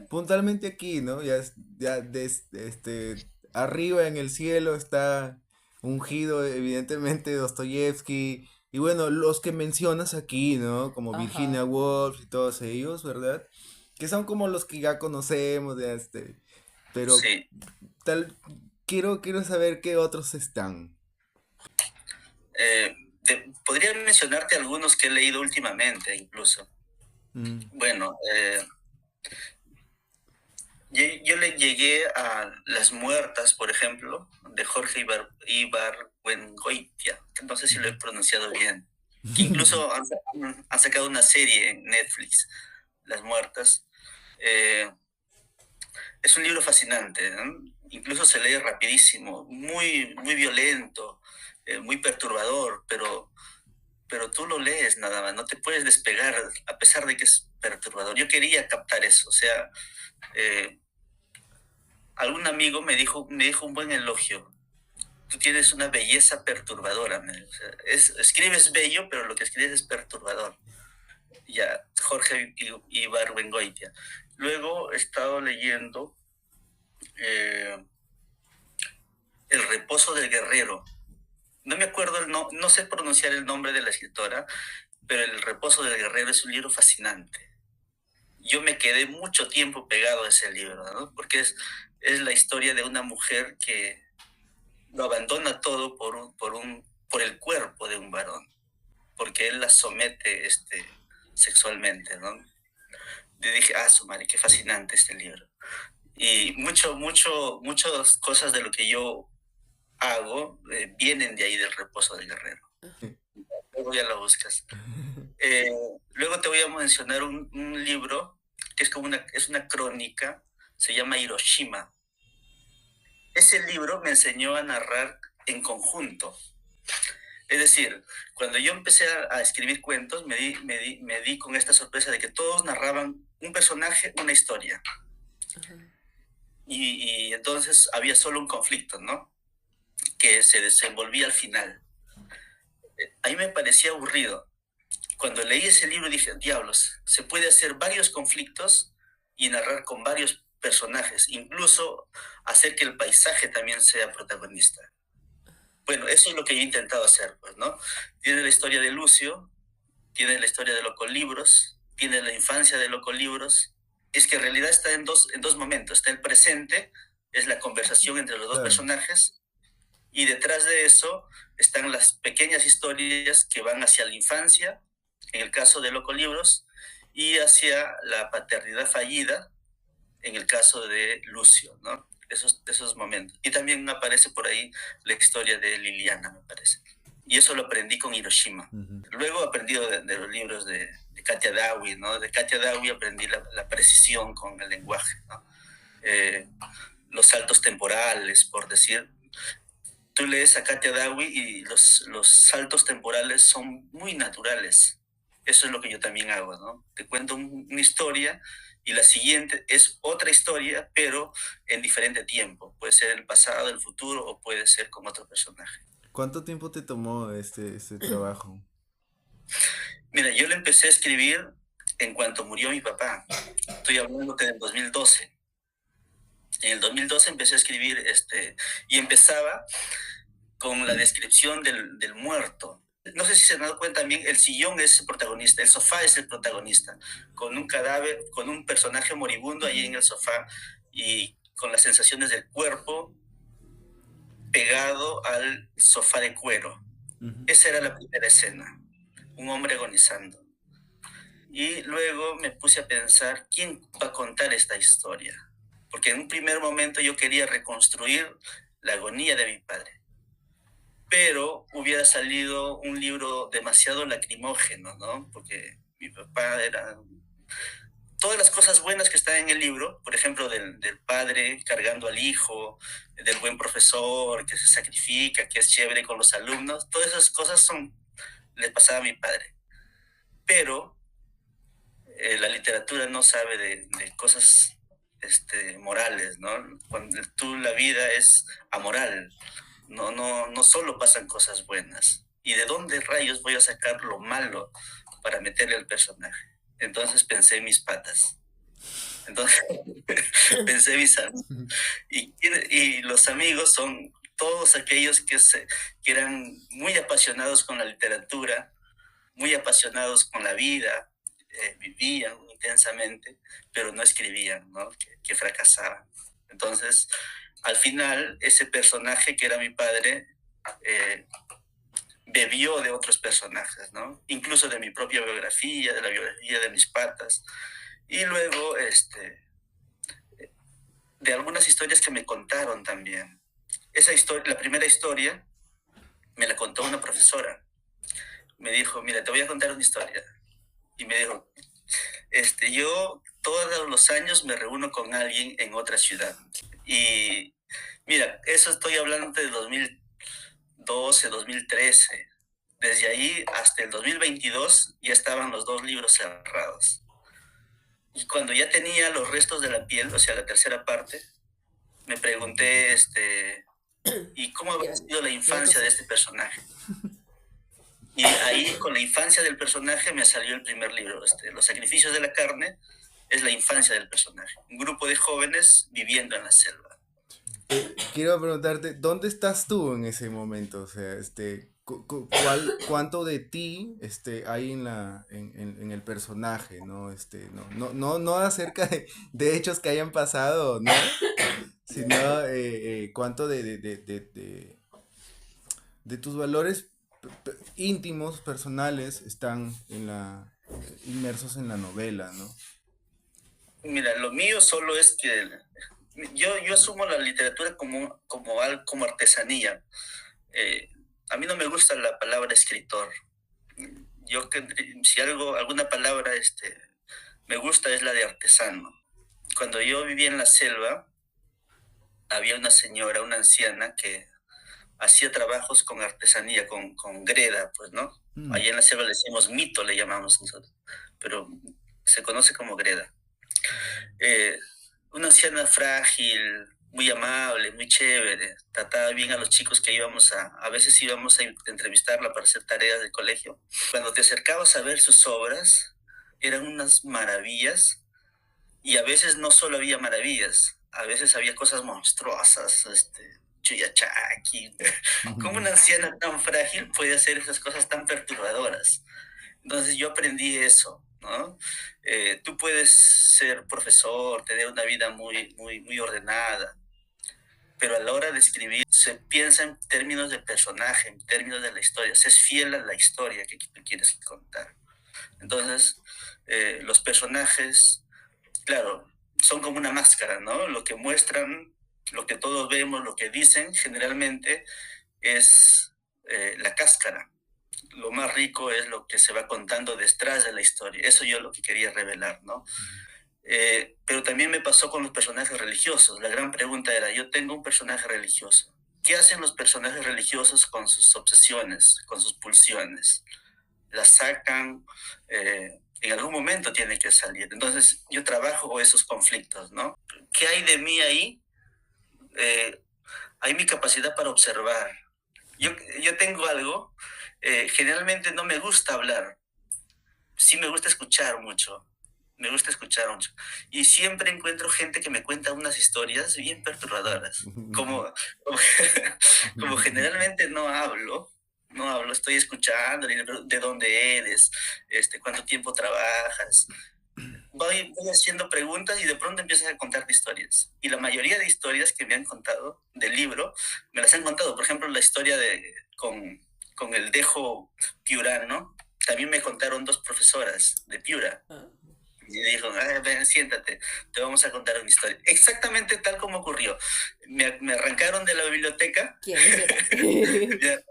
Puntualmente aquí, ¿no? Arriba en el cielo está ungido, evidentemente, Dostoyevsky, y bueno, los que mencionas aquí, ¿no? Como Virginia Ajá. Woolf y todos ellos, ¿verdad? Que son como los que ya conocemos, pero Sí. tal, quiero saber qué otros están. Podría mencionarte algunos que he leído últimamente, incluso. Mm. Bueno, yo le llegué a Las Muertas, por ejemplo, de Jorge Ibargüengoitia, que no sé si lo he pronunciado bien, que incluso han sacado una serie en Netflix, Las Muertas. Eh, es un libro fascinante, ¿no? Incluso se lee rapidísimo, muy violento, muy perturbador, pero tú lo lees nada más, no te puedes despegar, a pesar de que es perturbador. Yo quería captar eso, o sea, eh, algún amigo me dijo un buen elogio. Tú tienes una belleza perturbadora. O sea, escribes bello, pero lo que escribes es perturbador. Ya, Jorge Ibargüengoitia. Luego he estado leyendo eh, El reposo del guerrero. No me acuerdo, no sé pronunciar el nombre de la escritora, pero El reposo del guerrero es un libro fascinante. Yo me quedé mucho tiempo pegado a ese libro, ¿no? Porque es la historia de una mujer que lo abandona todo por el cuerpo de un varón, porque él la somete sexualmente, ¿no? Y dije, ah, su madre, qué fascinante este libro. Y muchas cosas de lo que yo hago vienen de ahí, del reposo del guerrero. Luego ya lo buscas. Eh, Luego te voy a mencionar un libro que es una crónica, se llama Hiroshima. Ese libro me enseñó a narrar en conjunto. Es decir, cuando yo empecé a escribir cuentos, me di con esta sorpresa de que todos narraban un personaje, una historia. Ajá. Y entonces había solo un conflicto, ¿no? Que se desenvolvía al final. A mí me parecía aburrido. Cuando leí ese libro dije, diablos, se puede hacer varios conflictos y narrar con varios personajes, incluso hacer que el paisaje también sea protagonista. Bueno, eso es lo que yo he intentado hacer, pues, ¿no? Tiene la historia de Lucio, tiene la historia de Locolibros, tiene la infancia de Locolibros. Es que en realidad está en dos momentos. Está el presente, es la conversación entre los dos Claro. personajes, y detrás de eso están las pequeñas historias que van hacia la infancia, en el caso de Locolibros, y hacia la paternidad fallida, en el caso de Lucio, ¿no? Esos momentos. Y también aparece por ahí la historia de Liliana, me parece. Y eso lo aprendí con Hiroshima. Ujú. Luego he aprendido de los libros de Katia Dawi, ¿no? De Katia Dawi aprendí la precisión con el lenguaje, ¿no? Eh, los saltos temporales, por decir. Tú lees a Katia Dawi y los saltos temporales son muy naturales. Eso es lo que yo también hago, ¿no? Te cuento una historia y la siguiente es otra historia, pero en diferente tiempo. Puede ser el pasado, el futuro o puede ser con otro personaje. ¿Cuánto tiempo te tomó este trabajo? Mira, yo lo empecé a escribir en cuanto murió mi papá. Estoy hablando que en el 2012. En el 2012 empecé a escribir y empezaba con la descripción del muerto. No sé si se han dado cuenta también, el sillón es el protagonista, el sofá es el protagonista, con un cadáver, con un personaje moribundo allí en el sofá y con las sensaciones del cuerpo pegado al sofá de cuero. Ujú. Esa era la primera escena, un hombre agonizando. Y luego me puse a pensar, ¿quién va a contar esta historia? Porque en un primer momento yo quería reconstruir la agonía de mi padre, pero hubiera salido un libro demasiado lacrimógeno, ¿no? Porque mi papá era todas las cosas buenas que están en el libro, por ejemplo, del padre cargando al hijo, del buen profesor que se sacrifica, que es chévere con los alumnos, todas esas cosas les pasaba a mi padre. Pero la literatura no sabe de cosas morales, ¿no? Cuando la vida es amoral, no solo pasan cosas buenas. ¿Y de dónde rayos voy a sacar lo malo para meterle al personaje? Entonces pensé en mis patas. Entonces pensé en mis amigos. Y los amigos son todos aquellos que eran muy apasionados con la literatura, muy apasionados con la vida, vivían intensamente, pero no escribían, ¿no? Que fracasaban. Entonces, al final, ese personaje que era mi padre bebió de otros personajes, ¿no? Incluso de mi propia biografía, de la biografía de mis patas, y luego de algunas historias que me contaron también. Esa historia, la primera historia, me la contó una profesora. Me dijo, mira, te voy a contar una historia. Y me dijo, yo todos los años me reúno con alguien en otra ciudad. Y mira, eso estoy hablando de 2012, 2013. Desde ahí hasta el 2022 ya estaban los 2 libros cerrados. Y cuando ya tenía los restos de la piel, o sea, la tercera parte, me pregunté, ¿y cómo había sido la infancia de este personaje? Y ahí, con la infancia del personaje, me salió el primer libro. Los sacrificios de la carne es la infancia del personaje. Un grupo de jóvenes viviendo en la selva. Quiero preguntarte, ¿dónde estás tú en ese momento? O sea, ¿cuánto de ti hay en el personaje, ¿no? No acerca de hechos que hayan pasado, ¿no? Sino cuánto de tus valores íntimos, personales, están inmersos en la novela, ¿no? Mira, lo mío solo es que yo asumo la literatura como artesanía. A mí no me gusta la palabra escritor. Si alguna palabra me gusta es la de artesano. Cuando yo vivía en la selva, había una señora, una anciana, que hacía trabajos con artesanía, con greda, pues, ¿no? Allá en la selva le decimos mito, le llamamos nosotros, pero se conoce como greda. Una anciana frágil, muy amable, muy chévere, trataba bien a los chicos que a veces íbamos a entrevistarla para hacer tareas de colegio. Cuando te acercabas a ver sus obras, eran unas maravillas, y a veces no solo había maravillas, a veces había cosas monstruosas, Chuyachaki. ¿Cómo una anciana tan frágil puede hacer esas cosas tan perturbadoras? Entonces yo aprendí eso, ¿no? Tú puedes ser profesor, tener una vida muy, muy, muy ordenada, pero a la hora de escribir se piensa en términos de personaje, en términos de la historia, se es fiel a la historia que tú quieres contar. Entonces, los personajes, claro, son como una máscara, ¿no? Lo que muestran, lo que todos vemos, lo que dicen, generalmente es la cáscara. Lo más rico es lo que se va contando detrás de la historia. Eso yo lo que quería revelar, ¿no? Pero también me pasó con los personajes religiosos. La gran pregunta era, yo tengo un personaje religioso. ¿Qué hacen los personajes religiosos con sus obsesiones, con sus pulsiones? Las sacan, en algún momento tiene que salir. Entonces yo trabajo esos conflictos, ¿no? ¿Qué hay de mí ahí? Hay mi capacidad para observar. Yo tengo algo, generalmente no me gusta hablar, sí me gusta escuchar mucho. Me gusta escuchar mucho. Y siempre encuentro gente que me cuenta unas historias bien perturbadoras. Como generalmente no hablo, estoy escuchando, de dónde eres, cuánto tiempo trabajas. Voy haciendo preguntas y de pronto empiezas a contarte historias. Y la mayoría de historias que me han contado del libro, me las han contado. Por ejemplo, la historia con el dejo piurano, también me contaron 2 profesoras de Piura. Y me dijo, ven, siéntate, te vamos a contar una historia. Exactamente tal como ocurrió. Me arrancaron de la biblioteca. ¿Quién será?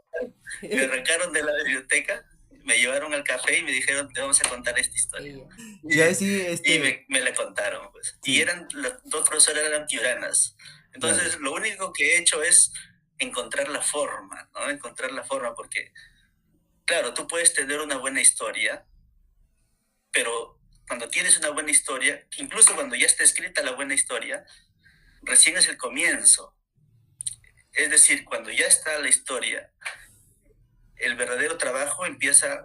Me arrancaron de la biblioteca, me llevaron al café y me dijeron, te vamos a contar esta historia. Ya sí, Y me la contaron, pues. Sí. Y las dos profesoras eran piuranas. Entonces, Claro. lo único que he hecho es encontrar la forma, ¿no? Encontrar la forma, porque, claro, tú puedes tener una buena historia, pero cuando tienes una buena historia, incluso cuando ya está escrita la buena historia, recién es el comienzo. Es decir, cuando ya está la historia, el verdadero trabajo empieza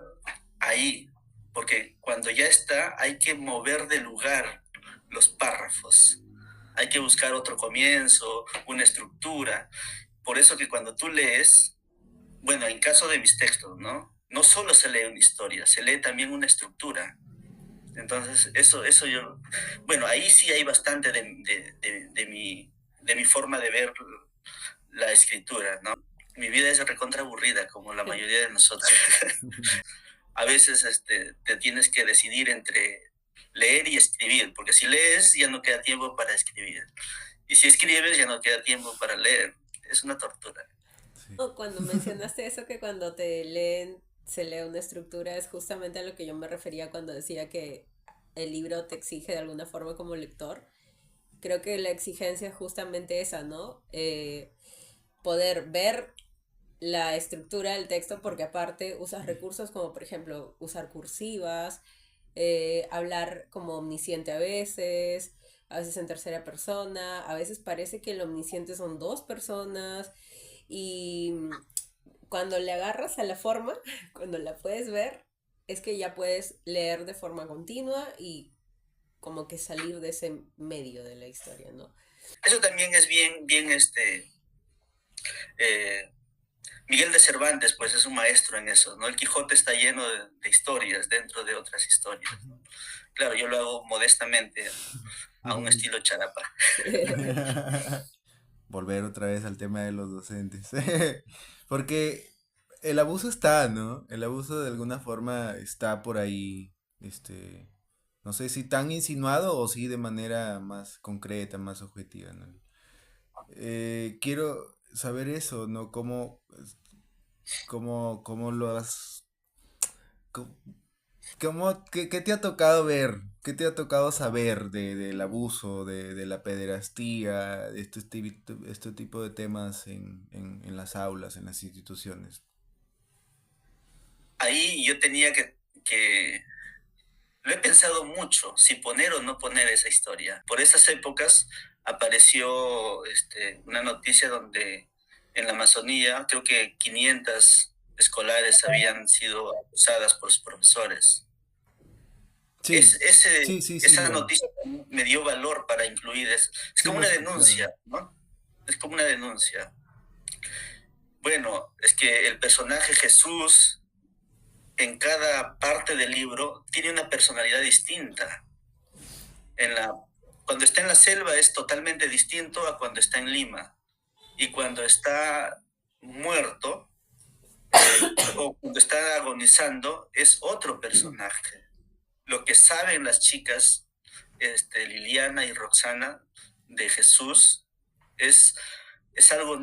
ahí, porque cuando ya está hay que mover de lugar los párrafos, hay que buscar otro comienzo, una estructura. Por eso que cuando tú lees, bueno, en caso de mis textos, ¿no? No solo se lee una historia, se lee también una estructura. Entonces, eso yo, bueno, ahí sí hay bastante de mi forma de ver la escritura, ¿no? Mi vida es recontra aburrida, como la mayoría de nosotros. A veces te tienes que decidir entre leer y escribir, porque si lees ya no queda tiempo para escribir. Y si escribes ya no queda tiempo para leer. Es una tortura. Sí. Cuando mencionaste eso, que cuando te leen, se lee una estructura, es justamente a lo que yo me refería cuando decía que el libro te exige de alguna forma como lector. Creo que la exigencia es justamente esa, ¿no? Poder ver la estructura del texto, porque aparte usas recursos como por ejemplo usar cursivas, hablar como omnisciente a veces en tercera persona, a veces parece que el omnisciente son dos personas y cuando le agarras a la forma, cuando la puedes ver, es que ya puedes leer de forma continua y como que salir de ese medio de la historia, ¿no? Eso también es bien Miguel de Cervantes, pues es un maestro en eso, ¿no? El Quijote está lleno de historias dentro de otras historias, ¿no? Claro, yo lo hago modestamente a un estilo charapa. Volver otra vez al tema de los docentes. Porque el abuso está, ¿no? El abuso de alguna forma está por ahí, no sé si tan insinuado o si de manera más concreta, más objetiva, ¿no? Quiero saber eso, ¿no? ¿Cómo lo has... cómo- qué te ha tocado ver? ¿Qué te ha tocado saber del abuso, de la pederastía, de este tipo de temas en las aulas, en las instituciones? Ahí yo tenía que lo he pensado mucho, si poner o no poner esa historia. Por esas épocas apareció una noticia donde en la Amazonía creo que 500 escolares habían sido acusadas por sus profesores. Sí, sí, Esa noticia me dio valor para incluir eso. Es sí como lo he una escuchado. denuncia, ¿no? Es como una denuncia. Bueno, es que el personaje Jesús en cada parte del libro tiene una personalidad distinta. En la, Cuando está en la selva es totalmente distinto a cuando está en Lima. Y cuando está muerto o cuando está agonizando es otro personaje. Lo que saben las chicas, Liliana y Roxana, de Jesús, es, es algo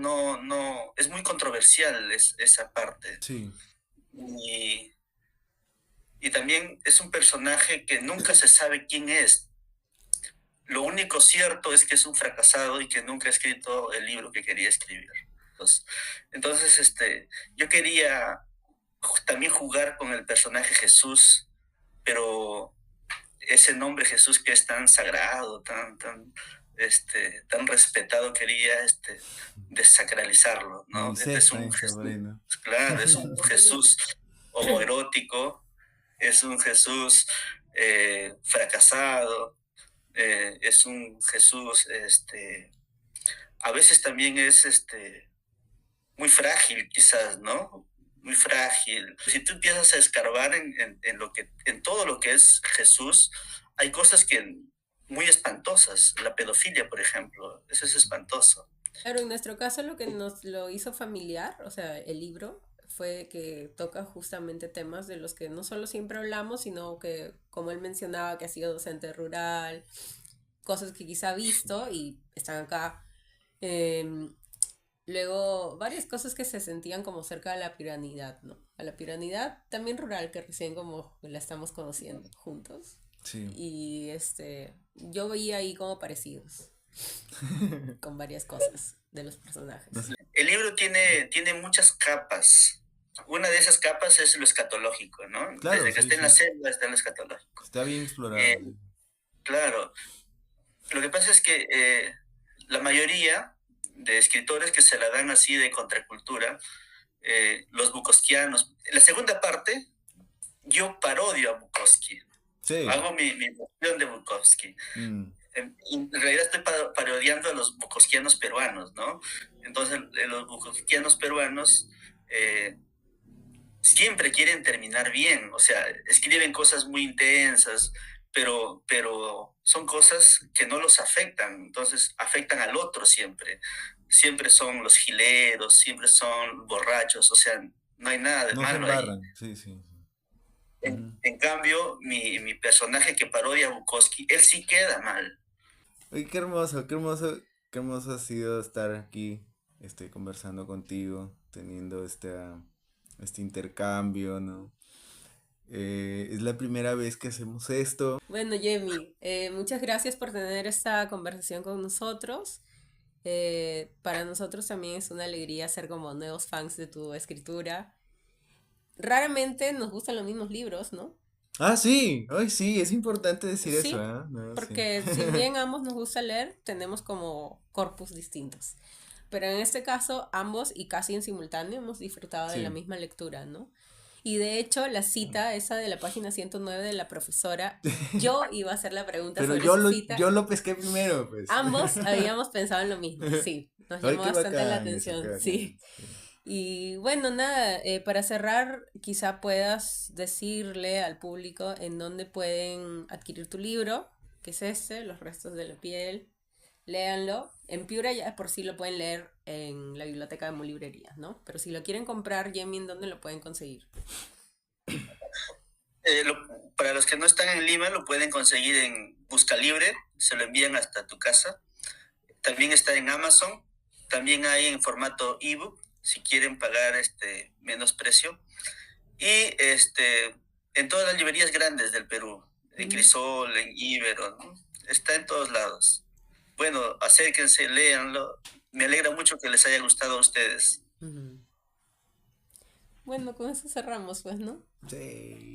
es muy controversial esa parte. Sí, Y, y también es un personaje que nunca se sabe quién es. Lo único cierto es que es un fracasado y que nunca ha escrito el libro que quería escribir. Entonces, yo quería también jugar con el personaje Jesús, pero ese nombre Jesús que es tan sagrado, tan respetado, quería desacralizarlo, ¿no? Este es Moisés un también está por Jesús, ahí, ¿no? claro, es un Jesús homoerótico, es un Jesús fracasado, es un Jesús, a veces también es muy frágil, quizás, ¿no? Muy frágil. Si tú empiezas a escarbar en todo lo que es Jesús, hay cosas que muy espantosas. La pedofilia, por ejemplo, eso es espantoso. Claro, en nuestro caso lo que nos lo hizo familiar, o sea, el libro, fue que toca justamente temas de los que no solo siempre hablamos, sino que, como él mencionaba, que ha sido docente rural, cosas que quizá ha visto y están acá. Em, Luego, varias cosas que se sentían como cerca de la piranidad, ¿no? a la piranidad, también rural, que recién como la estamos conociendo juntos. Sí. Y yo veía ahí como parecidos con varias cosas de los personajes. No sé. El libro tiene muchas capas. Una de esas capas es lo escatológico, ¿no? Claro, Desde que sí, está en la sí. selva está en lo escatológico. Está bien explorado. Eh, claro, lo que pasa es que la mayoría de escritores que se la dan así de contracultura, los bukowskianos, en la segunda parte yo parodio a Bukowski, Sí. hago mi versión de Bukowski. Mm. En realidad estoy parodiando a los bukowskianos peruanos, ¿no? Entonces, los bukowskianos peruanos siempre quieren terminar bien, o sea, escriben cosas muy intensas, pero son cosas que no los afectan, entonces afectan al otro siempre. Siempre son los gileros, siempre son borrachos, o sea, no hay nada de No se malo ahí. embarran. Sí, sí. En, Ujú. en cambio, mi personaje que parodia a Bukowski, él sí queda mal. Oye, qué hermoso, qué hermoso, qué hermoso ha sido estar aquí, conversando contigo, teniendo este intercambio, ¿no? Es la primera vez que hacemos esto. Bueno, Jamie, muchas gracias por tener esta conversación con nosotros. Para nosotros también es una alegría ser como nuevos fans de tu escritura. Raramente nos gustan los mismos libros, ¿no? Ah, sí, hoy sí, es importante decir eso, Sí, ¿ah? No, sí. porque si bien ambos nos gusta leer, tenemos como corpus distintos. Pero en este caso, ambos y casi en simultáneo hemos disfrutado de la Sí. misma lectura, ¿no? Y de hecho, la cita esa de la página 109 de la profesora, yo iba a hacer la pregunta Pero sobre esa yo cita. lo pesqué primero, pues. Ambos habíamos pensado en lo mismo, sí. Nos Ay, llamó qué bastante la bacán eso, qué atención, bacán. sí. Y bueno, nada, para cerrar, quizá puedas decirle al público en dónde pueden adquirir tu libro, que es Los restos de la piel. Léanlo. En Piura ya por sí lo pueden leer en la biblioteca de Mu Librerías, ¿no? Pero si lo quieren comprar, Jamie, ¿en dónde lo pueden conseguir? Para los que no están en Lima, lo pueden conseguir en Busca Libre, se lo envían hasta tu casa. También está en Amazon, también hay en formato ebook, si quieren pagar menos precio. Y en todas las librerías grandes del Perú, en Crisol, en Ibero, ¿no? Está en todos lados. Bueno, acérquense, léanlo. Me alegra mucho que les haya gustado a ustedes. Ujú. Bueno, con eso cerramos, pues, ¿no? Sí.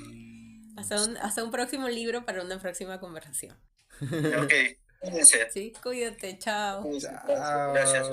Hasta un próximo libro para una próxima conversación. Ok, cuídense. Sí, cuídate, chao. Gracias, Chao. gracias.